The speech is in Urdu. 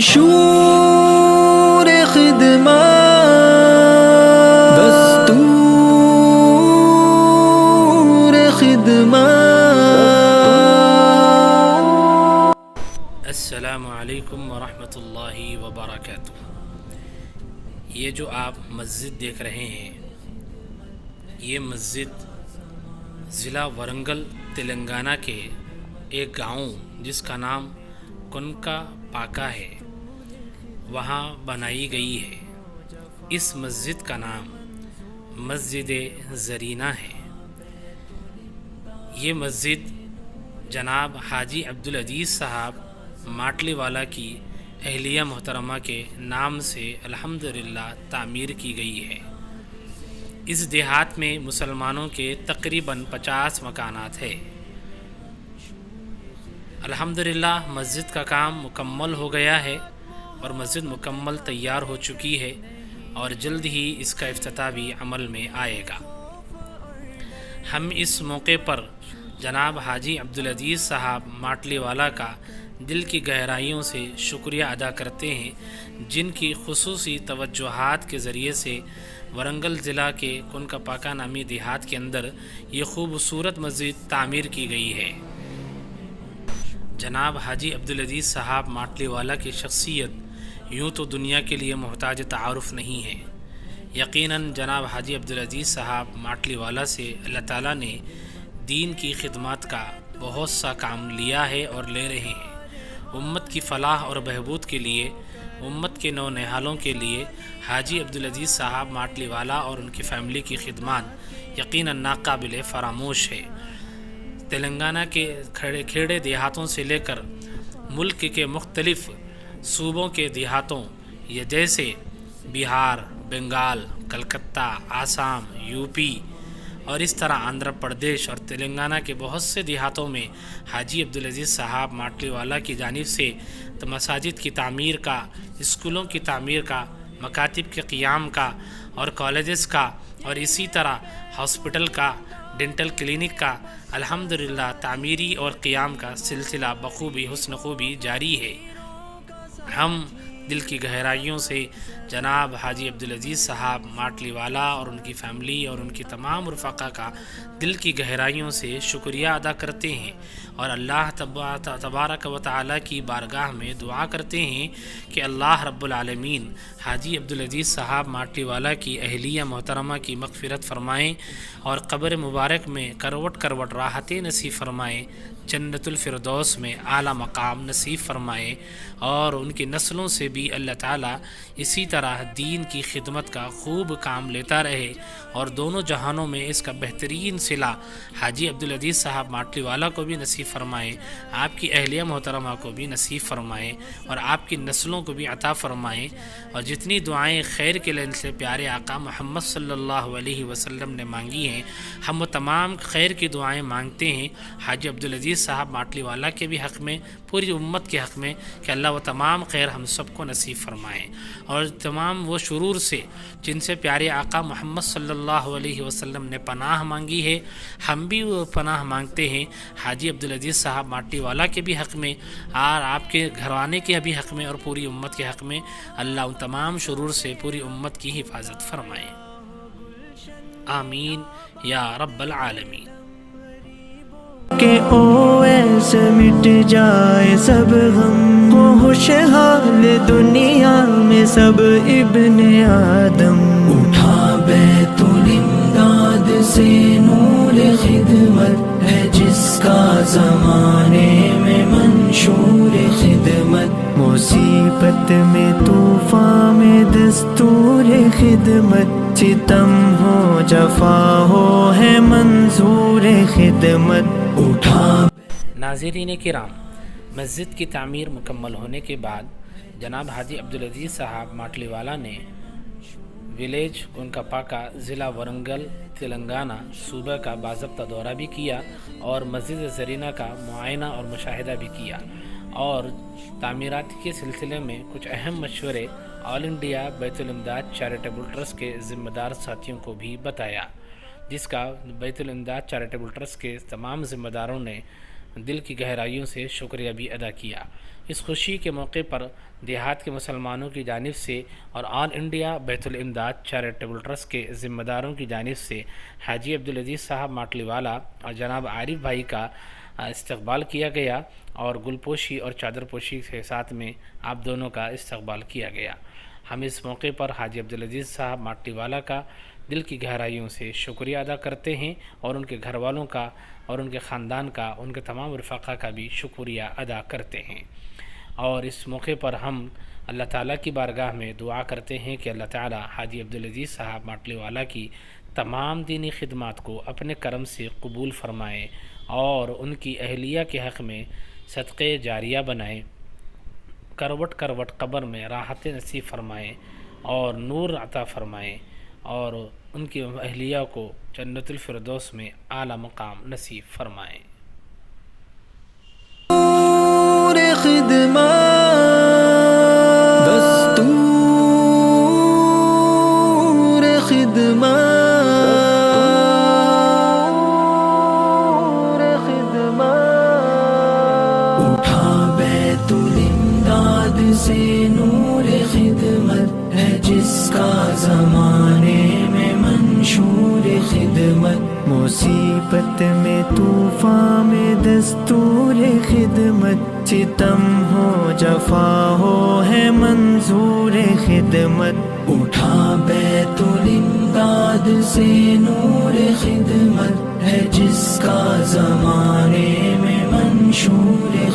منشور خدمت دستور خدمت۔ السلام علیکم ورحمۃ اللہ وبرکاتہ۔ یہ جو آپ مسجد دیکھ رہے ہیں، یہ مسجد ضلع ورنگل تلنگانہ کے ایک گاؤں جس کا نام کنکا پاکا ہے، وہاں بنائی گئی ہے۔ اس مسجد کا نام مسجد زرینہ ہے۔ یہ مسجد جناب حاجی عبدالعزیز صاحب ماٹلی والا کی اہلیہ محترمہ کے نام سے الحمدللہ تعمیر کی گئی ہے۔ اس دیہات میں مسلمانوں کے تقریباً 50 مکانات ہیں۔ الحمدللہ مسجد کا کام مکمل ہو گیا ہے اور مسجد مکمل تیار ہو چکی ہے اور جلد ہی اس کا افتتاح بھی عمل میں آئے گا۔ ہم اس موقع پر جناب حاجی عبدالعزیز صاحب ماٹلی والا کا دل کی گہرائیوں سے شکریہ ادا کرتے ہیں، جن کی خصوصی توجہات کے ذریعے سے ورنگل ضلع کے کنکا پاکا نامی دیہات کے اندر یہ خوبصورت مسجد تعمیر کی گئی ہے۔ جناب حاجی عبدالعزیز صاحب ماٹلی والا کی شخصیت یوں تو دنیا کے لیے محتاج تعارف نہیں ہے۔ یقیناً جناب حاجی عبدالعزیز صاحب ماٹلی والا سے اللہ تعالیٰ نے دین کی خدمات کا بہت سا کام لیا ہے اور لے رہے ہیں۔ امت کی فلاح اور بہبود کے لیے، امت کے نو نہالوں کے لیے حاجی عبدالعزیز صاحب ماٹلی والا اور ان کی فیملی کی خدمات یقیناً ناقابل فراموش ہے۔ تلنگانہ کے کھیڑے دیہاتوں سے لے کر ملک کے مختلف صوبوں کے دیہاتوں یہ جیسے بہار، بنگال، کلکتہ، آسام، یو پی اور اس طرح آندھرا پردیش اور تلنگانہ کے بہت سے دیہاتوں میں حاجی عبدالعزیز صاحب ماٹلی والا کی جانب سے مساجد کی تعمیر کا، اسکولوں کی تعمیر کا، مکاتب کے قیام کا اور کالجز کا اور اسی طرح ہاسپٹل کا، ڈینٹل کلینک کا الحمدللہ تعمیری اور قیام کا سلسلہ بخوبی حسن خوبی جاری ہے۔ ہم دل کی گہرائیوں سے جناب حاجی عبدالعزیز صاحب ماٹلی والا اور ان کی فیملی اور ان کی تمام رفقا کا دل کی گہرائیوں سے شکریہ ادا کرتے ہیں اور اللہ تبارک و تعالیٰ کی بارگاہ میں دعا کرتے ہیں کہ اللہ رب العالمین حاجی عبدالعزیز صاحب ماٹلی والا کی اہلیہ محترمہ کی مغفرت فرمائیں اور قبر مبارک میں کروٹ کروٹ راحتیں نصیب فرمائیں، جنت الفردوس میں اعلیٰ مقام نصیب فرمائے اور ان کی نسلوں سے بھی اللہ تعالیٰ اسی طرح دین کی خدمت کا خوب کام لیتا رہے اور دونوں جہانوں میں اس کا بہترین صلہ حاجی عبدالعزیز صاحب ماٹلی والا کو بھی نصیب فرمائے، آپ کی اہلیہ محترمہ کو بھی نصیب فرمائے اور آپ کی نسلوں کو بھی عطا فرمائے۔ اور جتنی دعائیں خیر کے لین سے پیارے آقا محمد صلی اللہ علیہ وسلم نے مانگی ہیں، ہم وہ تمام خیر کی دعائیں مانگتے ہیں حاجی عبدالعزیز صاحب ماٹلی والا کے بھی حق میں، پوری امت کے حق میں کہ اللہ وہ تمام خیر ہم سب کو نصیب فرمائے اور تمام وہ شرور سے جن سے پیارے آقا محمد صلی اللہ علیہ وسلم نے پناہ مانگی ہے، ہم بھی وہ پناہ مانگتے ہیں حاجی عبدالعزیز صاحب ماٹلی والا کے بھی حق میں اور آپ کے گھرانے کے بھی حق میں اور پوری امت کے حق میں اللہ ان تمام شرور سے پوری امت کی حفاظت فرمائے۔ آمین یا رب العالمین۔ کہ ایسے مٹ جائے سب غم، وہ خوشحال دنیا میں سب ابن آدم۔ اٹھا بیت الامداد سے نور خدمت ہے جس کا زمانے میں منشور خدمت، مصیبت میں طوفان میں دستور خدمت، ستم ہو جفا ہو ہے منظور خدمت۔ اٹھا ناظرین کرام، مسجد کی تعمیر مکمل ہونے کے بعد جناب حاجی عبدالعزیز صاحب ماٹلی والا نے ولیج کنکا پاکا ضلع ورنگل تلنگانہ صوبہ کا باضابطہ دورہ بھی کیا اور مسجد زرینہ کا معائنہ اور مشاہدہ بھی کیا اور تعمیرات کے سلسلے میں کچھ اہم مشورے آل انڈیا بیت الامداد چیریٹیبل ٹرسٹ کے ذمہ دار ساتھیوں کو بھی بتایا، جس کا بیت الامداد چیریٹیبل ٹرسٹ کے تمام ذمہ داروں نے دل کی گہرائیوں سے شکریہ بھی ادا کیا۔ اس خوشی کے موقع پر دیہات کے مسلمانوں کی جانب سے اور آل انڈیا بیت الامداد چیریٹیبل ٹرسٹ کے ذمہ داروں کی جانب سے حاجی عبدالعزیز صاحب ماٹلی والا اور جناب عارف بھائی کا استقبال کیا گیا اور گل پوشی اور چادر پوشی کے ساتھ میں آپ دونوں کا استقبال کیا گیا۔ ہم اس موقع پر حاجی عبدالعزیز صاحب ماٹلی والا کا دل کی گہرائیوں سے شکریہ ادا کرتے ہیں اور ان کے گھر والوں کا اور ان کے خاندان کا، ان کے تمام رفقا کا بھی شکریہ ادا کرتے ہیں۔ اور اس موقع پر ہم اللہ تعالیٰ کی بارگاہ میں دعا کرتے ہیں کہ اللہ تعالیٰ حاجی عبدالعزیز صاحب ماٹلی والا کی تمام دینی خدمات کو اپنے کرم سے قبول فرمائے اور ان کی اہلیہ کے حق میں صدقے جاریہ بنائے، کروٹ کروٹ قبر میں راحت نصیب فرمائے اور نور عطا فرمائے اور ان کی اہلیہ کو جنت الفردوس میں اعلیٰ مقام نصیب فرمائے۔ خدمت دستور اٹھا بیت الامداد سے نور خدمت ہے جس کا زمانے میں منشور خدمت، مصیبت میں طوفان میں دستور خدمت، ستم ہو جفا ہو ہے منظور خدمت، اٹھا بیت الامداد سے نور خدمت ہے جس کا زمانے میں منشور